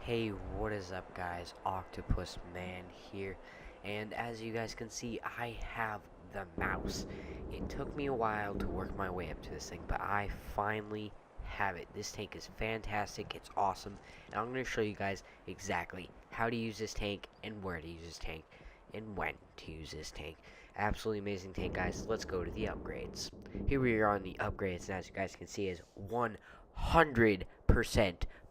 Hey, what is up, guys? OctopusMan here, and as you guys can see, I have the mouse. It took me a while to work my way up to this thing, but I finally have it. This tank is fantastic, it's awesome, and I'm going to show you guys exactly how to use this tank, and where to use this tank, and when to use this tank. Absolutely amazing tank, guys. Let's go to the upgrades. Here we are on the upgrades, and as you guys can see, is 100%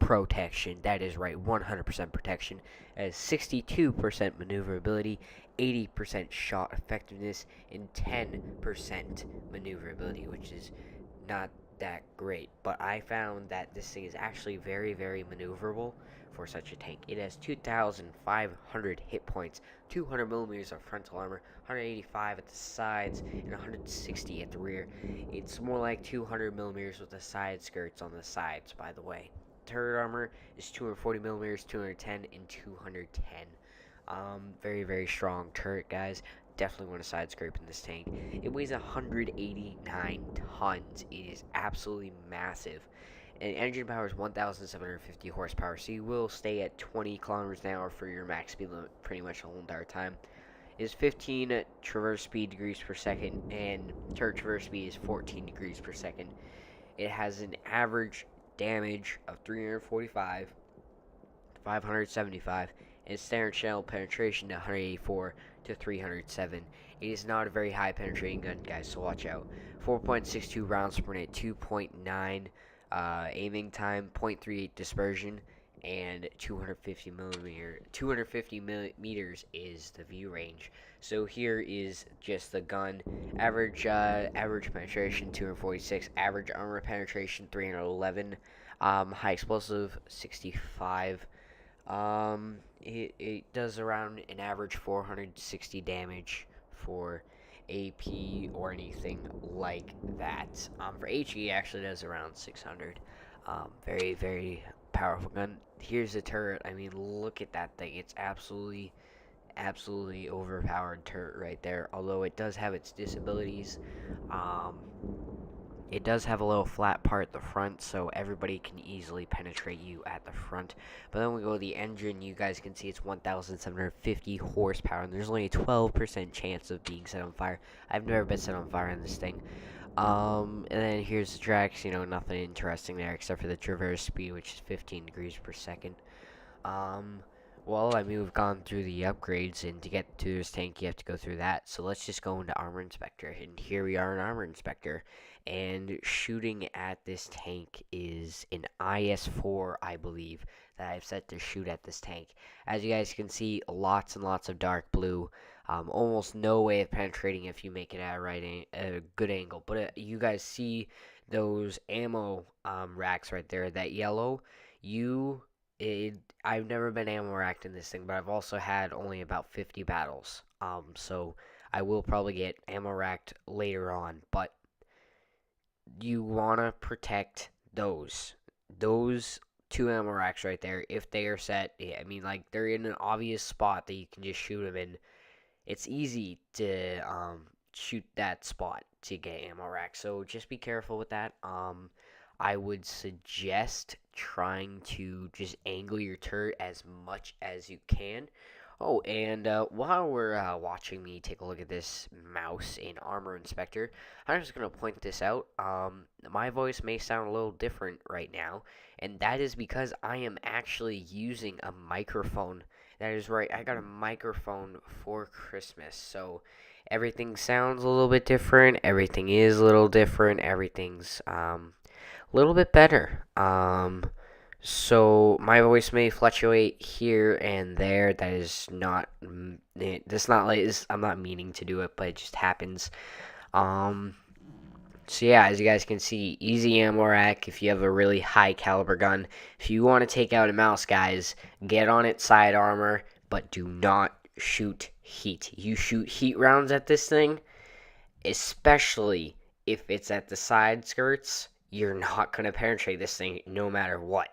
protection. That is right, 100% protection. As 62% maneuverability, 80% shot effectiveness, and 10% maneuverability, which is not that great. But I found that this thing is actually very maneuverable for such a tank. It has 2,500 hit points, 200 millimeters of frontal armor, 185 at the sides, and 160 at the rear. It's more like 200 millimeters with the side skirts on the sides, by the way. Turret armor is 240 millimeters, 210, and 210. Very strong turret, guys. Definitely want to side scrape in this tank. It weighs 189 tons. It is absolutely massive. And engine power is 1,750 horsepower, so you will stay at 20 kilometers an hour for your max speed limit pretty much the whole entire time. It is 15 traverse speed degrees per second, and turret traverse speed is 14 degrees per second. It has an average damage of 345, 575, and standard shell penetration to 184 to 307. It is not a very high penetrating gun, guys, so watch out. 4.62 rounds per minute, 2.9 aiming time, 0.38 dispersion, and 250 meters is the view range. So here is just the gun. Average penetration 246, average armor penetration 311, high explosive 65. It does around an average 460 damage for AP or anything like that. For HE, it actually does around 600. Very powerful gun. Here's the turret. I mean, look at that thing. It's absolutely overpowered turret right there. Although it does have its disabilities. It does have a little flat part at the front, so everybody can easily penetrate you at the front. But then we go to the engine, you guys can see it's 1,750 horsepower, and there's only a 12% chance of being set on fire. I've never been set on fire in this thing. And then here's the tracks, nothing interesting there except for the traverse speed, which is 15 degrees per second. Well, I mean, we've gone through the upgrades, and to get to this tank, you have to go through that. So let's just go into Armor Inspector, and here we are in Armor Inspector. And shooting at this tank is an IS-4, I believe, that I've set to shoot at this tank. As you guys can see, lots and lots of dark blue. Almost no way of penetrating if you make it at a good angle. But you guys see those ammo racks right there, that yellow. I've never been ammo racked in this thing, but I've also had only about 50 battles. So I will probably get ammo racked later on, but you want to protect those two ammo racks right there. If they are set, yeah, I mean, like, they're in an obvious spot that you can just shoot them in. It's easy to shoot that spot to get ammo rack, so just be careful with that. I would suggest trying to just angle your turret as much as you can. Oh, and while we're watching me take a look at this mouse in Armor Inspector, I'm just going to point this out. My voice may sound a little different right now, and that is because I am actually using a microphone. That is right, I got a microphone for Christmas, so everything sounds a little bit different, everything is a little different, everything's a little bit better. So my voice may fluctuate here and there. That is not, that's not like this. I'm not meaning to do it, but it just happens. So yeah, as you guys can see, easy ammo rack if you have a really high caliber gun. If you want to take out a mouse, guys, get on its side armor, but do not shoot heat. You shoot heat rounds at this thing, especially if it's at the side skirts, you're not going to penetrate this thing no matter what.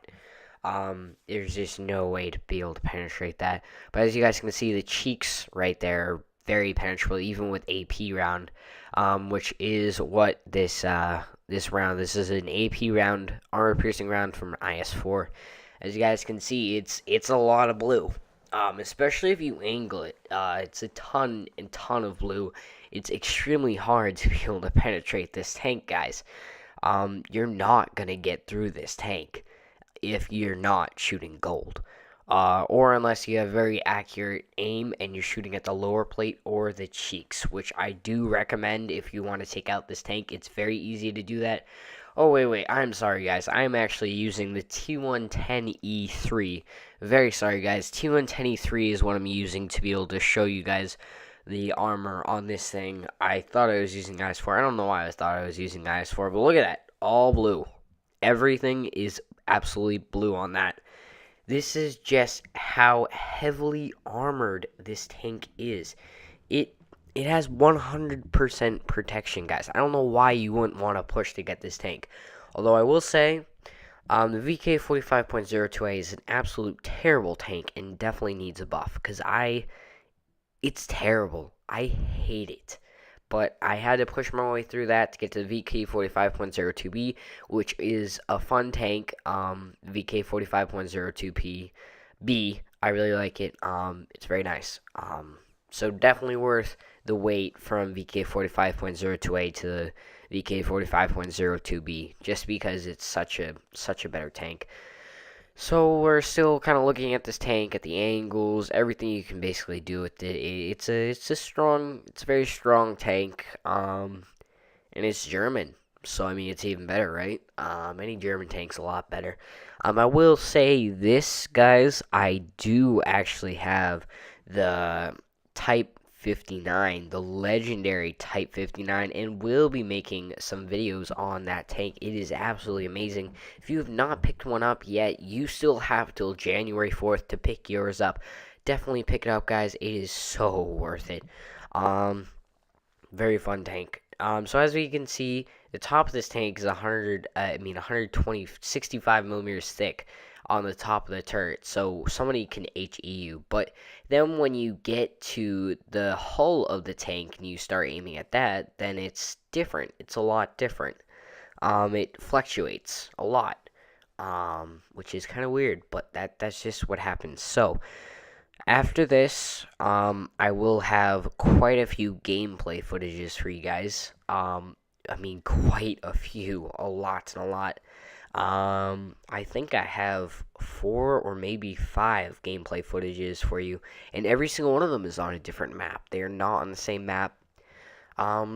There's just no way to be able to penetrate that. But as you guys can see, the cheeks right there are very penetrable, even with AP round, which is what this round. This is an AP round, armor piercing round from IS-4. As you guys can see, it's a lot of blue. Especially if you angle it, it's a ton and ton of blue. It's extremely hard to be able to penetrate this tank, guys. You're not gonna get through this tank if you're not shooting gold. Or unless you have very accurate aim and you're shooting at the lower plate or the cheeks, which I do recommend if you want to take out this tank. It's very easy to do that. Oh, wait, I'm sorry, guys. I'm actually using the T110E3. Very sorry, guys. T110E3 is what I'm using to be able to show you guys the armor on this thing. I thought I was using IS4. I don't know why I thought I was using IS4, but look at that. All blue. Everything is absolutely blue on that. This is just how heavily armored this tank is. It it has 100% protection, guys. I don't know why you wouldn't want to push to get this tank. Although I will say, the VK45.02A is an absolute terrible tank and definitely needs a buff. Because it's terrible. I hate it. But I had to push my way through that to get to the VK45.02B, which is a fun tank. VK45.02B, I really like it. It's very nice. So definitely worth the wait from VK45.02A to the VK45.02B, just because it's such a better tank. So we're still kind of looking at this tank, at the angles, everything you can basically do with it. It's a very strong tank, and it's German. So I mean, it's even better, right? Any German tank's a lot better. I will say this, guys. I do actually have the Type 59, the legendary Type 59, and will be making some videos on that tank. It is absolutely amazing. If you have not picked one up yet, you still have till January 4th to pick yours up. Definitely pick it up, guys. It is so worth it. Very fun tank. So as we can see, the top of this tank is 120, 65 millimeters thick on the top of the turret, so somebody can HE you. But then when you get to the hull of the tank and you start aiming at that, then it's different. It's a lot different. It fluctuates a lot, which is kind of weird, but that's just what happens. So after this, I will have quite a few gameplay footages for you guys. I mean, quite a few, a lot and a lot. I think I have 4 or maybe 5 gameplay footages for you, and every single one of them is on a different map. They are not on the same map.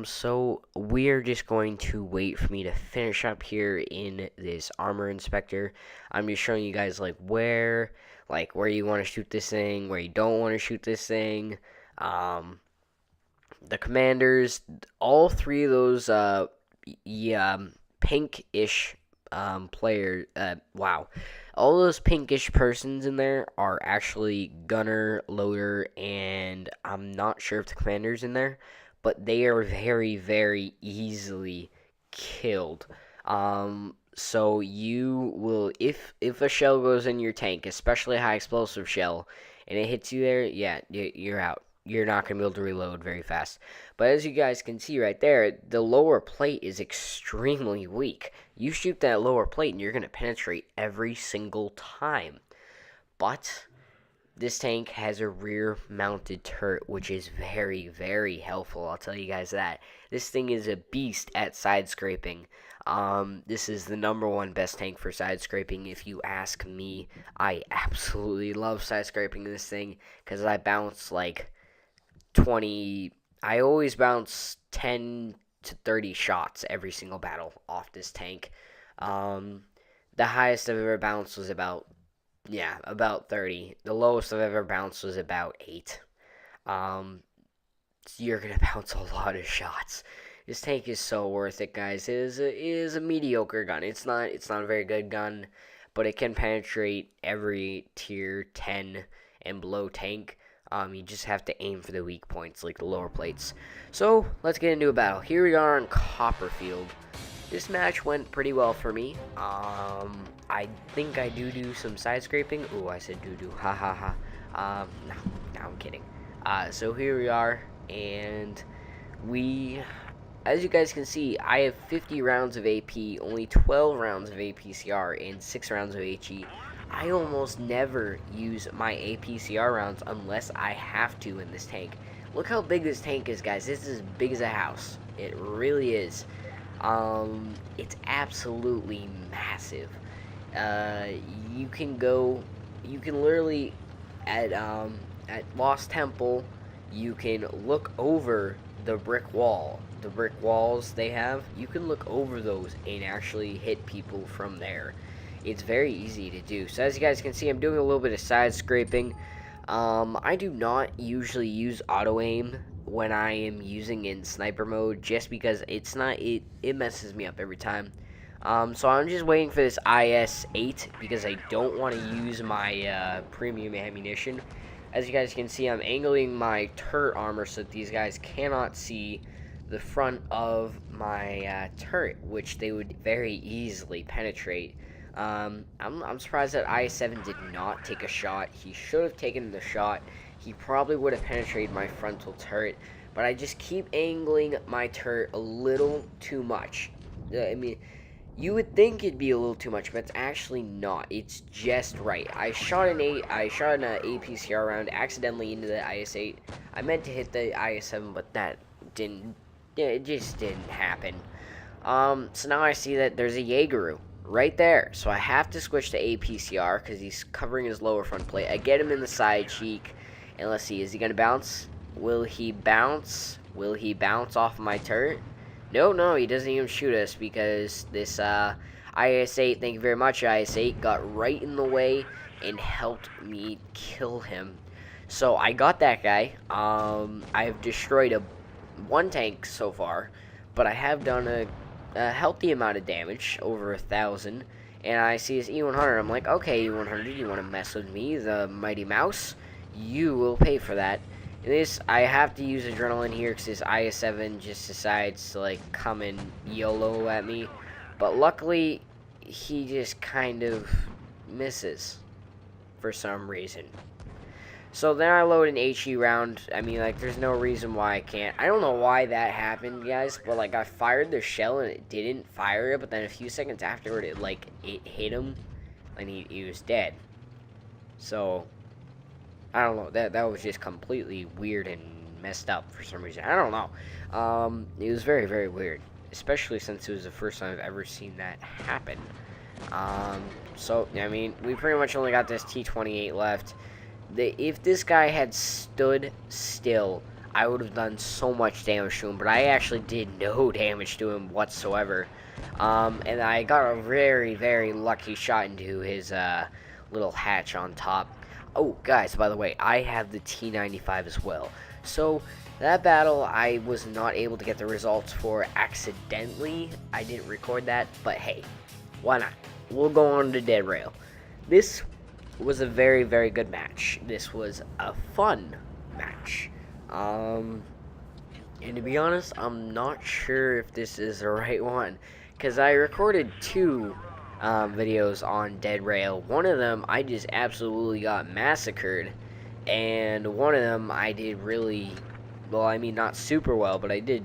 So we're just going to wait for me to finish up here in this armor inspector. I'm just showing you guys where you want to shoot this thing, where you don't want to shoot this thing. The commanders, all 3 of those pinkish player, wow, all those pinkish persons in there are actually gunner, loader, and I'm not sure if the commander's in there, but they are very, very easily killed. So you will, if a shell goes in your tank, especially a high explosive shell, and it hits you there, yeah, you're out. You're not going to be able to reload very fast. But as you guys can see right there, the lower plate is extremely weak. You shoot that lower plate and you're going to penetrate every single time. But this tank has a rear mounted turret, which is very, very helpful. I'll tell you guys that. This thing is a beast at side scraping. This is the #1 best tank for side scraping if you ask me. I absolutely love side scraping this thing because I bounce 20, I always bounce 10 to 30 shots every single battle off this tank. The highest I've ever bounced was about 30. The lowest I've ever bounced was about 8. So you're gonna bounce a lot of shots. This tank is so worth it, guys. It is a mediocre gun. It's not a very good gun, but it can penetrate every tier 10 and below tank. You just have to aim for the weak points, like the lower plates. So, let's get into a battle. Here we are on Copperfield. This match went pretty well for me. I think I do some side scraping. Ooh, I said do. Ha ha ha. No, I'm kidding. So here we are, and as you guys can see, I have 50 rounds of AP, only 12 rounds of APCR, and 6 rounds of HE. I almost never use my APCR rounds unless I have to in this tank. Look how big this tank is, guys. This is as big as a house. It really is. It's absolutely massive. You can literally at Lost Temple, you can look over the brick wall. The brick walls they have, you can look over those and actually hit people from there. It's very easy to do. So as you guys can see, I'm doing a little bit of side scraping. I do not usually use auto aim when I am using in sniper mode, just because it messes me up every time. So I'm just waiting for this IS-8 because I don't want to use my premium ammunition. As you guys can see, I'm angling my turret armor so that these guys cannot see the front of my turret, which they would very easily penetrate. I'm surprised that IS-7 did not take a shot. He should have taken the shot. He probably would have penetrated my frontal turret, but I just keep angling my turret a little too much. I mean, you would think it'd be a little too much, but it's actually not. It's just right. I shot an APCR round accidentally into the IS-8. I meant to hit the IS-7, but that didn't. Yeah, it just didn't happen. So now I see that there's a Jaegeru right there. So I have to switch to APCR because he's covering his lower front plate. I get him in the side cheek, and let's see, is he gonna bounce? Will he bounce? Will he bounce off my turret? No, he doesn't even shoot us because this IS-8, thank you very much, IS-8, got right in the way and helped me kill him. So I got that guy. I have destroyed one tank so far, but I have done a healthy amount of damage, over 1,000. And I see his E100. I'm like, okay, E100, you want to mess with me, the mighty mouse? You will pay for that. This, I have to use adrenaline here because this IS-7 just decides to, like, come and YOLO at me. But luckily, he just kind of misses for some reason. So then I load an HE round. I mean, like, there's no reason why I can't. I don't know why that happened, guys, but, like, I fired the shell and it didn't fire it, but then a few seconds afterward, it hit him and he was dead. So I don't know, that was just completely weird and messed up for some reason. I don't know. It was very, very weird, especially since it was the first time I've ever seen that happen. So, I mean, we pretty much only got this T-28 left. If this guy had stood still, I would have done so much damage to him, but I actually did no damage to him whatsoever. And I got a very, very lucky shot into his little hatch on top. Oh, guys, by the way, I have the T95 as well. So, that battle, I was not able to get the results for accidentally. I didn't record that, but hey, why not? We'll go on to Dead Rail. This was a very, very good match. This was a fun match. And to be honest, I'm not sure if this is the right one, because I recorded two videos on Dead Rail. One of them I just absolutely got massacred, and one of them I did really well. I mean, not super well, but I did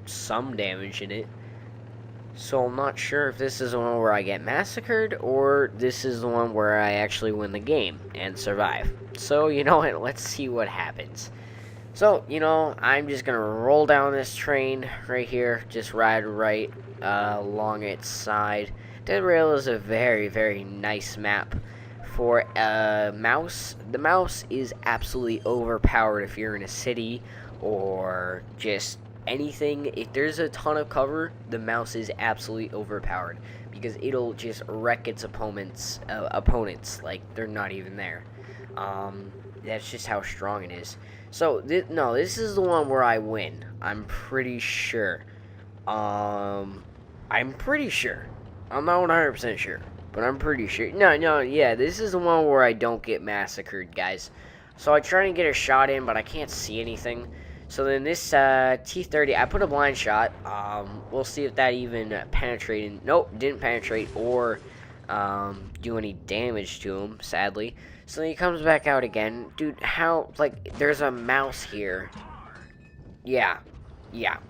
some damage in it. So I'm not sure if this is the one where I get massacred or this is the one where I actually win the game and survive. So, you know what, let's see what happens. So, you know, I'm just gonna roll down this train right here, just ride right along its side. Dead Rail is a very, very nice map for a mouse. The mouse is absolutely overpowered if you're in a city or just anything. If there's a ton of cover, the mouse is absolutely overpowered because it'll just wreck its opponents like they're not even there. That's just how strong it is. So no, this is the one where I win. I'm pretty sure. I'm pretty sure. I'm not 100% sure, but I'm pretty sure. No, yeah, this is the one where I don't get massacred, guys. So I try to get a shot in, but I can't see anything. So then this T-30, I put a blind shot. We'll see if that even penetrated. Nope, didn't penetrate or do any damage to him, sadly. So then he comes back out again. Dude, how, like, there's a mouse here. Yeah,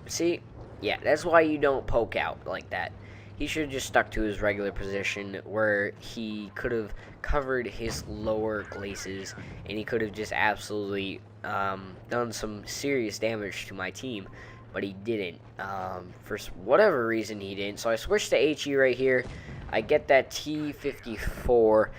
see? Yeah, that's why you don't poke out like that. He should have just stuck to his regular position where he could have covered his lower glacis, and he could have just absolutely done some serious damage to my team, but he didn't. For whatever reason, he didn't. So I switched to HE right here. I get that T-54,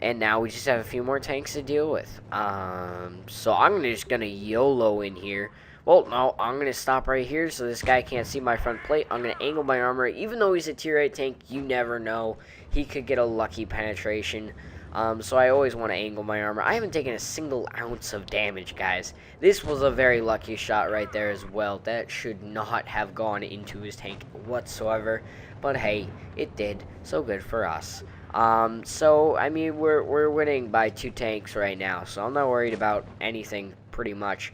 and now we just have a few more tanks to deal with. So I'm just gonna YOLO in here. Well, no, I'm gonna stop right here so this guy can't see my front plate. I'm gonna angle my armor. Even though he's a tier 8 tank, you never know. He could get a lucky penetration. So I always want to angle my armor. I haven't taken a single ounce of damage, guys. This was a very lucky shot right there as well. That should not have gone into his tank whatsoever. But hey, it did. So good for us. So I mean, we're winning by 2 tanks right now. So I'm not worried about anything pretty much.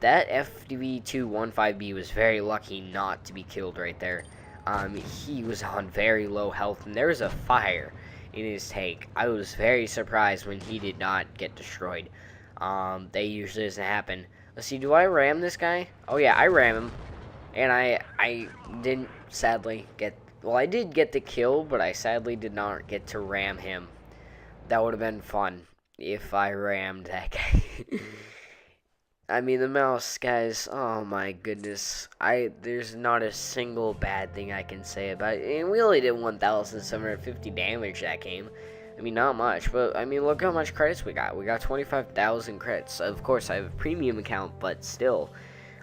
That FDV215B was very lucky not to be killed right there. He was on very low health, and there was a fire in his tank. I was very surprised when he did not get destroyed. That usually doesn't happen. Let's see, do I ram this guy? Oh yeah, I ram him. And I didn't sadly get, well, I did get the kill, but I sadly did not get to ram him. That would have been fun if I rammed that guy. I mean, the mouse, guys, oh my goodness. There's not a single bad thing I can say about it. And we only did 1,750 damage that game. I mean, not much, but I mean, look how much credits we got. We got 25,000 credits. Of course, I have a premium account, but still.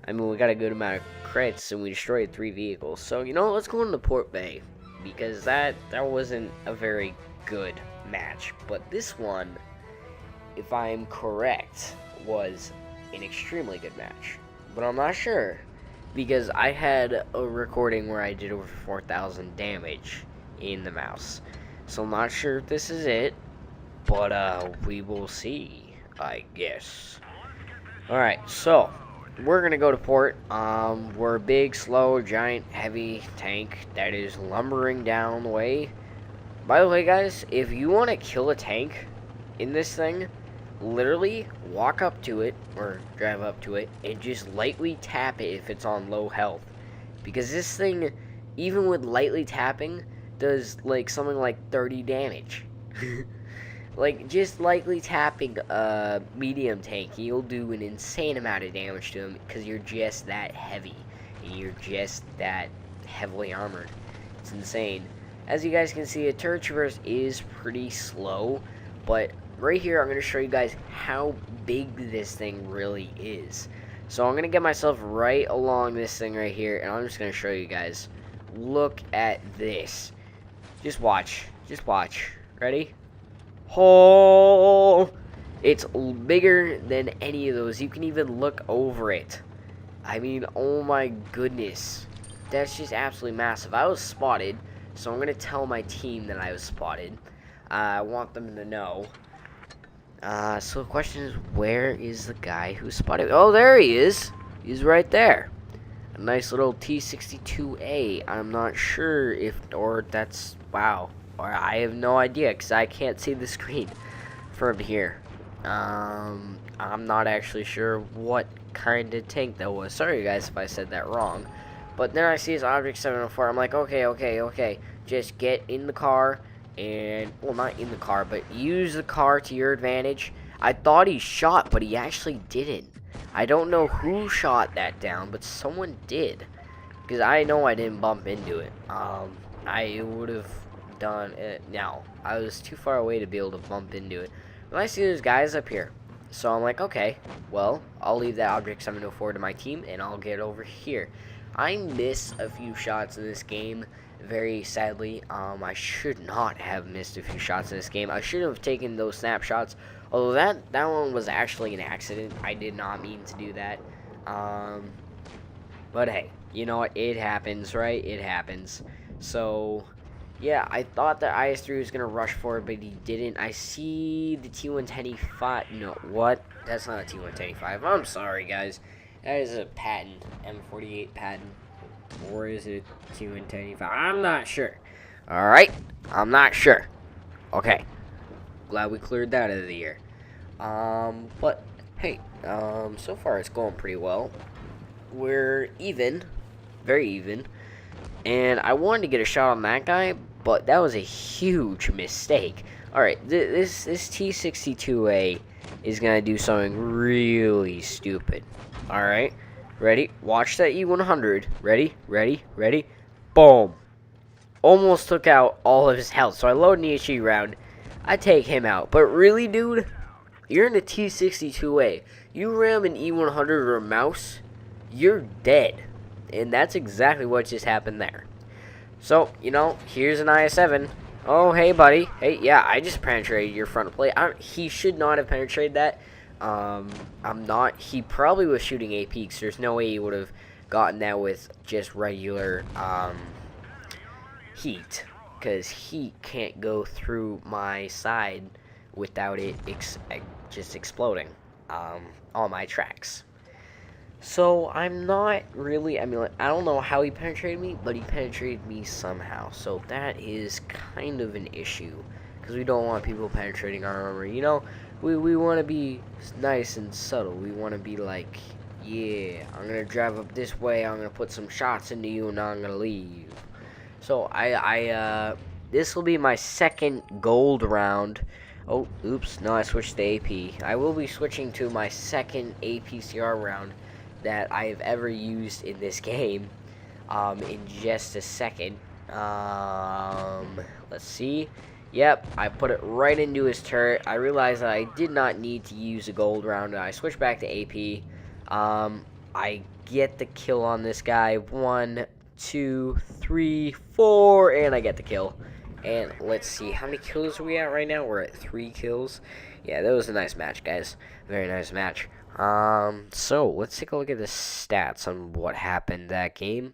I mean, we got a good amount of credits, and we destroyed 3 vehicles. So, you know, let's go into Port Bay, because that wasn't a very good match. But this one, if I'm correct, was an extremely good match, but I'm not sure, because I had a recording where I did over 4,000 damage in the mouse, so I'm not sure if this is it, but we will see, I guess. Alright, so we're gonna go to port. We're a big, slow, giant, heavy tank that is lumbering down the way. By the way, guys, if you want to kill a tank in this thing, literally walk up to it or drive up to it and just lightly tap it if it's on low health, because this thing, even with lightly tapping, does like something like 30 damage. Like, just lightly tapping a medium tank, you'll do an insane amount of damage to him, because you're just that heavy and you're just that heavily armored. It's insane. As you guys can see, a turret traverse is pretty slow, but right here, I'm going to show you guys how big this thing really is. So I'm going to get myself right along this thing right here, and I'm just going to show you guys. Look at this. Just watch. Just watch. Ready? Oh! It's bigger than any of those. You can even look over it. I mean, oh my goodness. That's just absolutely massive. I was spotted, so I'm going to tell my team that I was spotted. I want them to know. So the question is, where is the guy who spotted? Oh, there he is. He's right there. A nice little T-62A. I'm not sure if, or that's, wow. Or I have no idea, because I can't see the screen from here. I'm not actually sure what kind of tank that was. Sorry, guys, if I said that wrong. But then I see his Object 704. I'm like, okay. Just get in the car. And, well, not in the car, but use the car to your advantage. I thought he shot, but he actually didn't. I don't know who shot that down, but someone did. Because I know I didn't bump into it. I would have done it. Now, I was too far away to be able to bump into it. But I see there's guys up here. So I'm like, okay, well, I'll leave that Object 704 to my team, and I'll get over here. I missed a few shots in this game. Very sadly, I should not have missed a few shots in this game. I should have taken those snapshots, although that one was actually an accident. I did not mean to do that. But hey, you know what? It happens, right? It happens. So, yeah, I thought that IS-3 was going to rush forward, but he didn't. I see the T-110E5. No, what? That's not a T-110E5. I'm sorry, guys. That is a Patton, M48 Patton. Or is it T-110E5? I'm not sure. Alright, I'm not sure. Okay. Glad we cleared that out of the air. But, hey, so far it's going pretty well. We're even. Very even. And I wanted to get a shot on that guy, but that was a huge mistake. Alright, this T-62A is going to do something really stupid. Alright, ready? Watch that E-100. Ready? Boom. Almost took out all of his health. So I load an EHE round. I take him out. But really, dude, you're in a T-62A. You ram an E-100 or a mouse, you're dead. And that's exactly what just happened there. So, you know, here's an IS-7. Oh, hey, buddy. Hey, yeah, I just penetrated your front plate. He should not have penetrated that. He probably was shooting AP, because there's no way he would have gotten that with just regular, heat. Because heat can't go through my side without it just exploding, on my tracks. So, I'm not really, I mean, like, I don't know how he penetrated me, but he penetrated me somehow. So, that is kind of an issue, because we don't want people penetrating our armor. You know, we want to be nice and subtle. We want to be like, yeah, I'm going to drive up this way, I'm going to put some shots into you, and now I'm going to leave. So, this will be my second gold round. Oh, oops, no, I switched to AP. I will be switching to my second APCR round that I have ever used in this game, in just a second. Let's see. Yep, I put it right into his turret. I realized that I did not need to use a gold round, and I switched back to AP. I get the kill on this guy. 1, 2, 3, 4, and I get the kill. And let's see, how many kills are we at right now? We're at 3 kills. Yeah, that was a nice match, guys. Very nice match. So let's take a look at the stats on what happened that game.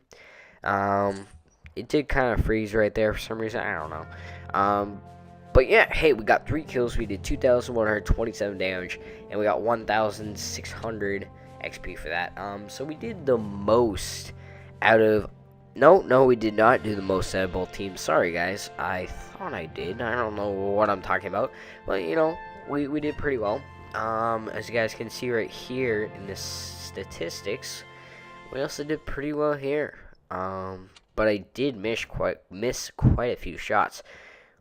It did kind of freeze right there for some reason. I don't know. But yeah, hey, we got 3 kills. We did 2,127 damage, and we got 1,600 XP for that. So we did the most out of. No, we did not do the most out of both teams. Sorry, guys. I thought I did. I don't know what I'm talking about. But, you know, we did pretty well. As you guys can see right here in the statistics, we also did pretty well here. But I did miss quite a few shots.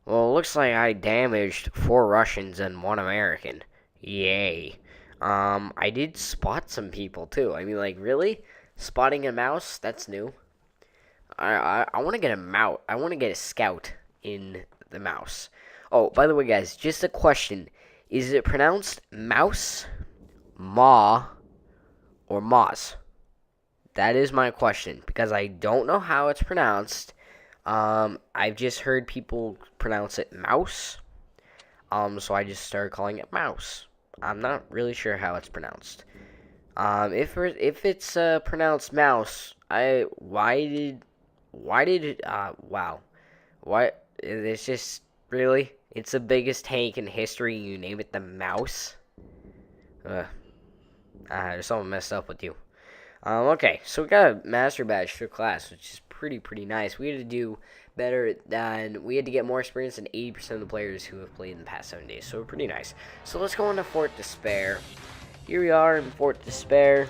Well, it looks like I damaged 4 Russians and 1 American. Yay. I did spot some people too. I mean, like, really? Spotting a mouse? That's new. I want to get a mouse. I want to get a scout in the mouse. Oh, by the way, guys, just a question. Is it pronounced mouse, ma, or moz? That is my question, because I don't know how it's pronounced. I've just heard people pronounce it mouse. So I just started calling it mouse. I'm not really sure how it's pronounced. If it's pronounced mouse, it's just, really? It's the biggest tank in history, you name it the mouse? There's something messed up with you. Okay, so we got a master badge for class, which is pretty nice. We had to do better we had to get more experience than 80% of the players who have played in the past 7 days, so pretty nice. So let's go into Fort Despair. Here we are in Fort Despair.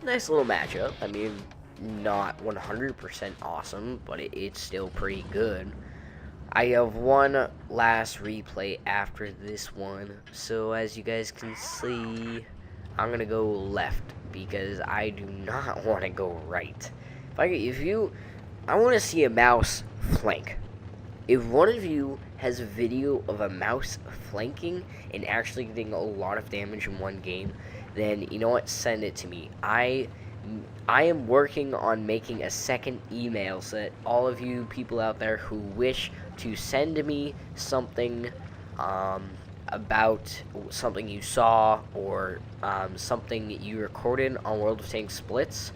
Nice little matchup. I mean, not 100% awesome, but it's still pretty good. I have one last replay after this one, so as you guys can see, I'm gonna go left because I do not want to go right. I want to see a mouse flank. If one of you has a video of a mouse flanking and actually getting a lot of damage in one game, then you know what? Send it to me. I am working on making a second email so that all of you people out there who wish to send me something about something you saw or something you recorded on World of Tanks Blitz,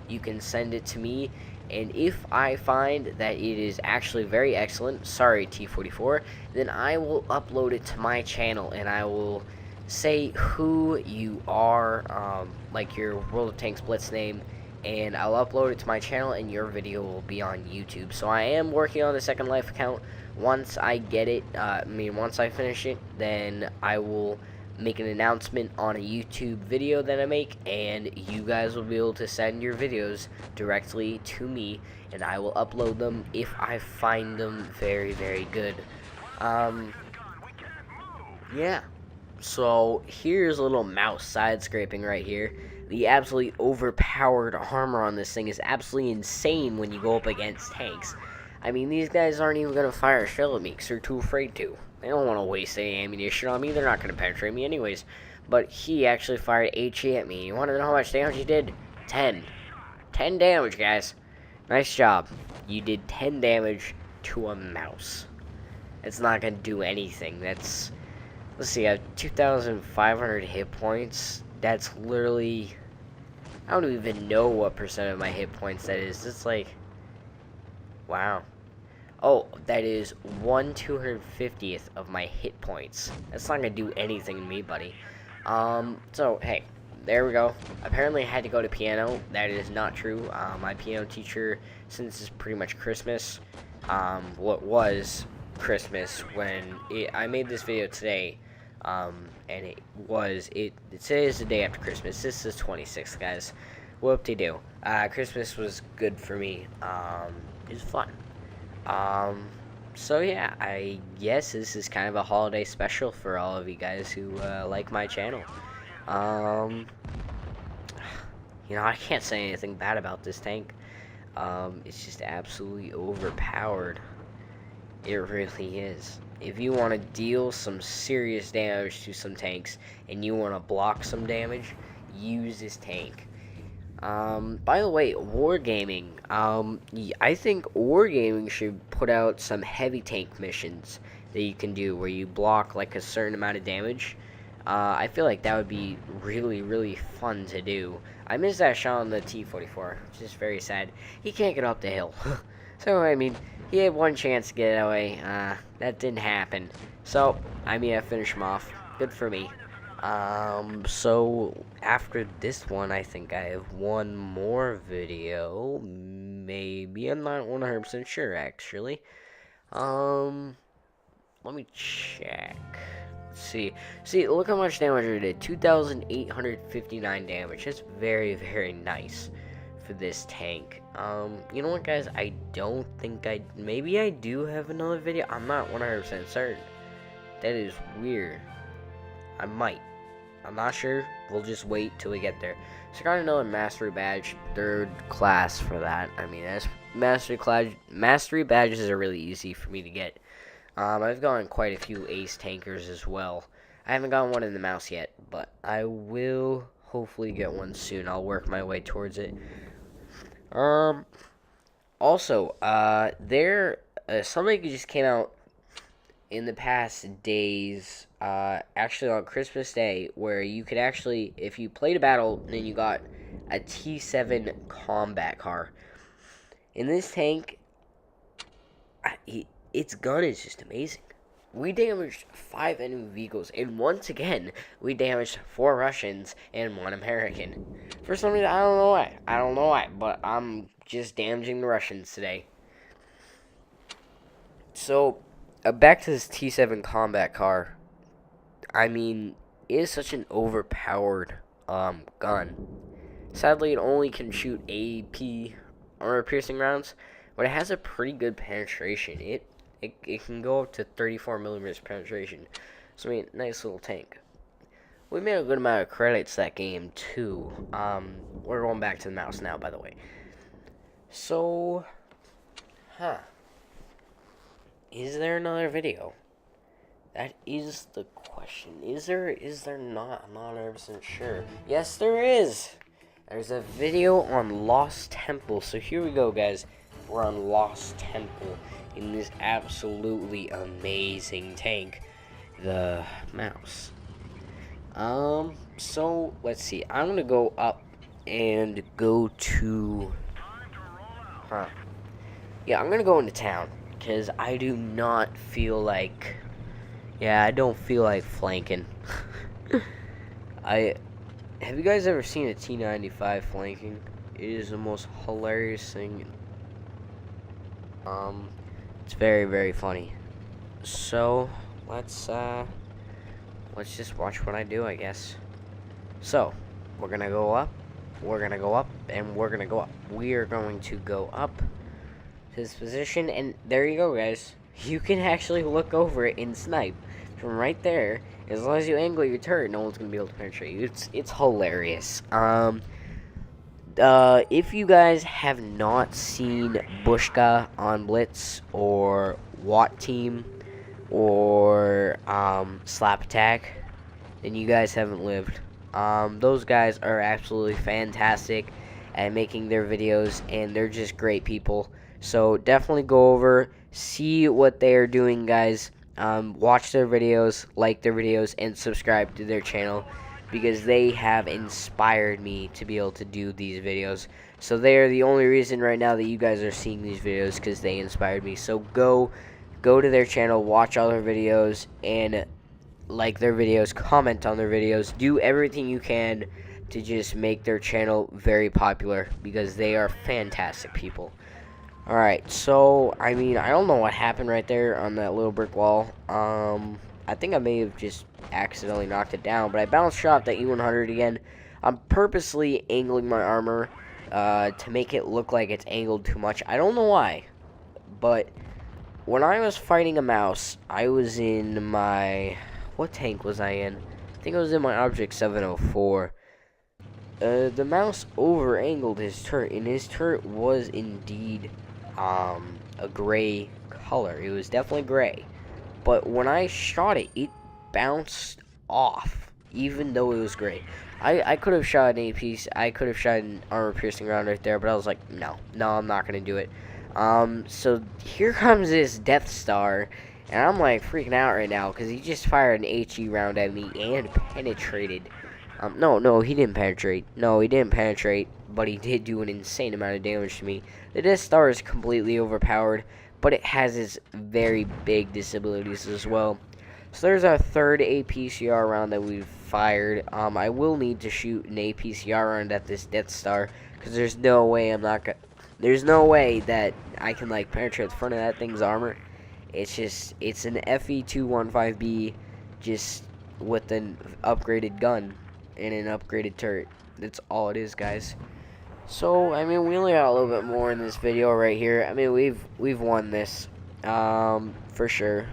you can send it to me. And if I find that it is actually very excellent, sorry T44, then I will upload it to my channel and I will say who you are, like your World of Tanks Blitz name, and I'll upload it to my channel and your video will be on YouTube. So I am working on the Second Life account. Once I get it, once I finish it, then I will make an announcement on a YouTube video that I make, and you guys will be able to send your videos directly to me, and I will upload them if I find them very, very good. Yeah. So here's a little mouse side scraping right here. The absolutely overpowered armor on this thing is absolutely insane when you go up against tanks. I mean, these guys aren't even going to fire a shell at me because they're too afraid to. They don't want to waste any ammunition on me. They're not going to penetrate me anyways. But he actually fired HE at me. You want to know how much damage he did? 10. 10 damage, guys. Nice job. You did 10 damage to a mouse. It's not going to do anything. That's... Let's see, I have 2,500 hit points. That's literally... I don't even know what percent of my hit points that is. It's like... Wow. Oh, that is 1/250th of my hit points. That's not going to do anything to me, buddy. So, hey. There we go. Apparently I had to go to piano. That is not true. My piano teacher, since it's pretty much Christmas, what was Christmas when I made this video today, and today is the day after Christmas. This is 26th, guys. Whoop-de-doo. Christmas was good for me. It was fun. So yeah, I guess this is kind of a holiday special for all of you guys who like my channel. You know, I can't say anything bad about this tank. It's just absolutely overpowered. It really is. If you want to deal some serious damage to some tanks and you want to block some damage, use this tank. By the way, Wargaming, I think Wargaming should put out some heavy tank missions that you can do where you block like a certain amount of damage. I feel like that would be really, really fun to do. I missed that shot on the T-44, which is very sad. He can't get up the hill. So, I mean, he had one chance to get away. That didn't happen. So, I mean, I finished him off. Good for me. So, after this one, I think I have one more video. Maybe. I'm not 100% sure, actually. Let me check. See, look how much damage I did. 2,859 damage. That's very, very nice for this tank. You know what, guys? I don't think maybe I do have another video. I'm not 100% certain. That is weird. I might. I'm not sure. We'll just wait till we get there. So I got another mastery badge, 3rd class for that. I mean, that's mastery badges are really easy for me to get. I've gotten quite a few ace tankers as well. I haven't gotten one in the mouse yet, but I will hopefully get one soon. I'll work my way towards it. Also, something just came out in the past days, actually on Christmas Day, where you could actually, if you played a battle, then you got a T7 combat car. In this tank, its gun is just amazing. We damaged 5 enemy vehicles, and once again, we damaged 4 Russians and 1 American. For some reason, I don't know why, but I'm just damaging the Russians today. So, back to this T7 combat car. I mean, it is such an overpowered gun. Sadly, it only can shoot AP armor piercing rounds, but it has a pretty good penetration. It can go up to 34 millimeters penetration. So, I mean, nice little tank. We made a good amount of credits that game, too. We're going back to the mouse now, by the way. So, is there another video? That is the question. Is there not? I'm not 100% sure. Yes, there is! There's a video on Lost Temple. So here we go, guys. We're on Lost Temple in this absolutely amazing tank, the mouse. So let's see. I'm gonna go up and go to. Yeah, I'm gonna go into town because I do not feel like. Yeah, I don't feel like flanking. Have you guys ever seen a T95 flanking? It is the most hilarious thing. It's very, very funny. So, let's let's just watch what I do, I guess. So, we're gonna go up, we're gonna go up, and we're gonna go up. We are going to go up to this position, and there you go, guys. You can actually look over it and snipe from right there. As long as you angle your turret, no one's gonna be able to penetrate you. It's hilarious. If you guys have not seen Bushka on Blitz or Watt Team or Slap Attack, then you guys haven't lived. Those guys are absolutely fantastic at making their videos, and they're just great people. So definitely go over, see what they are doing, guys. Watch their videos, like their videos, and subscribe to their channel, because they have inspired me to be able to do these videos. So they are the only reason right now that you guys are seeing these videos, because they inspired me. So go to their channel, watch all their videos, and like their videos, comment on their videos, do everything you can to just make their channel very popular, because they are fantastic people. Alright, so, I mean, I don't know what happened right there on that little brick wall. I think I may have just accidentally knocked it down, but I bounced shot the E100 again. I'm purposely angling my armor to make it look like it's angled too much. I don't know why, but when I was fighting a mouse, I was in my... What tank was I in? I think I was in my Object 704. The mouse over-angled his turret, and his turret was indeed a gray color. It was definitely gray. But when I shot it, it bounced off, even though it was gray. I could have shot an AP, I could have shot an armor-piercing round right there, but I was like, no, I'm not going to do it. So here comes this Death Star, and I'm like freaking out right now, because he just fired an HE round at me and penetrated. No, he didn't penetrate. No, he didn't penetrate, but he did do an insane amount of damage to me. The Death Star is completely overpowered, but it has its very big disabilities as well. So there's our third APCR round that we've fired. I will need to shoot an APCR round at this Death Star, because there's no way there's no way that I can, like, penetrate the front of that thing's armor. It's an FE215B, just with an upgraded gun and an upgraded turret. That's all it is, guys. So, I mean, we only got a little bit more in this video right here. I mean, we've won this, for sure.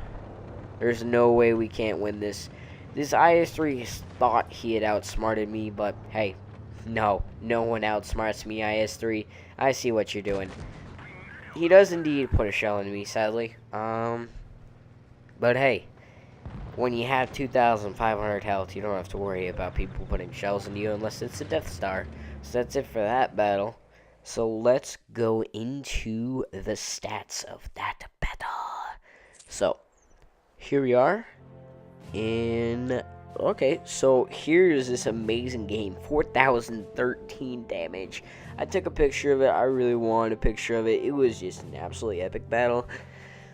There's no way we can't win this. This IS-3 thought he had outsmarted me, but hey, no one outsmarts me, IS-3. I see what you're doing. He does indeed put a shell in me, sadly. But hey, when you have 2,500 health, you don't have to worry about people putting shells in you unless it's a Death Star. So that's it for that battle. So let's go into the stats of that battle. So, here we are. Okay, so here's this amazing game. 4,013 damage. I took a picture of it. I really wanted a picture of it. It was just an absolutely epic battle.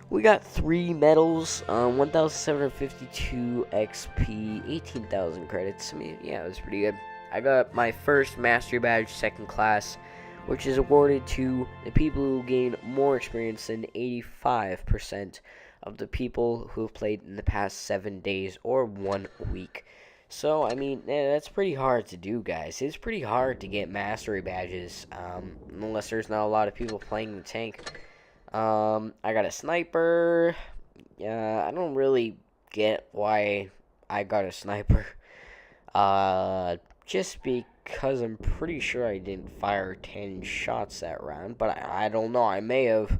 We got 3 medals, 1,752 XP, 18,000 credits. I mean, yeah, it was pretty good. I got my first Mastery Badge, 2nd class, which is awarded to the people who gain more experience than 85% of the people who have played in the past 7 days or 1 week. So, I mean, that's pretty hard to do, guys. It's pretty hard to get Mastery Badges, unless there's not a lot of people playing the tank. I got a sniper. I don't really get why I got a sniper. Just because I'm pretty sure I didn't fire 10 shots that round, but I don't know. I may have.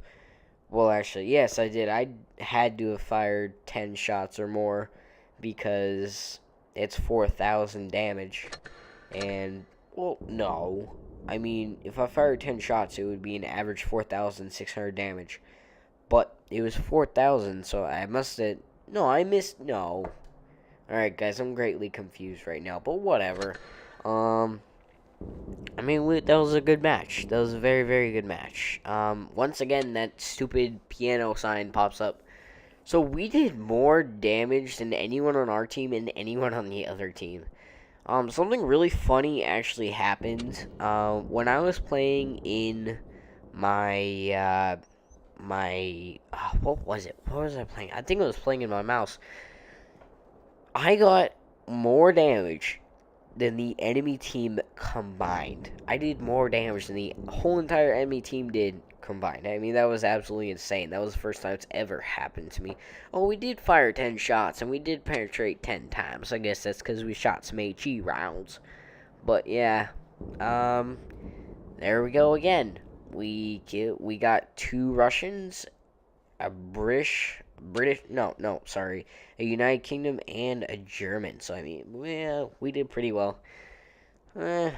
Well, actually, yes, I did. I had to have fired 10 shots or more because it's 4,000 damage. And, well, no. I mean, if I fired 10 shots, it would be an average 4,600 damage. But it was 4,000, so I must have... No, I missed... No. Alright, guys, I'm greatly confused right now, but whatever. I mean, that was a good match. That was a very, very good match. Once again, that stupid piano sign pops up. So we did more damage than anyone on our team and anyone on the other team. Something really funny actually happened. When I was playing in my, what was it? What was I playing? I think I was playing in my mouse. I got more damage than the enemy team combined. I did more damage than the whole entire enemy team did combined. I mean, that was absolutely insane. That was the first time it's ever happened to me. Oh, we did fire 10 shots, and we did penetrate 10 times. I guess that's because we shot some HE rounds. But, yeah. There we go again. We got 2 Russians, a sorry, a United Kingdom and a German. So I mean, well, we did pretty well. No,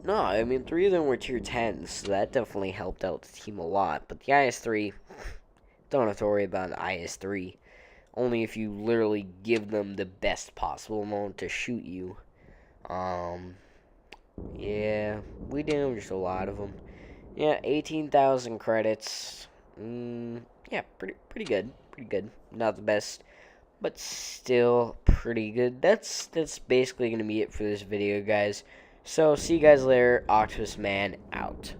I mean 3 of them were tier 10s, so that definitely helped out the team a lot. But the IS-3, don't have to worry about the IS-3. Only if you literally give them the best possible moment to shoot you. Yeah, we damaged a lot of them. Yeah, 18,000 credits. Yeah, pretty good. Pretty good. Not the best, but still pretty good. That's basically gonna be it for this video, guys. So see you guys later. OctopusMan out.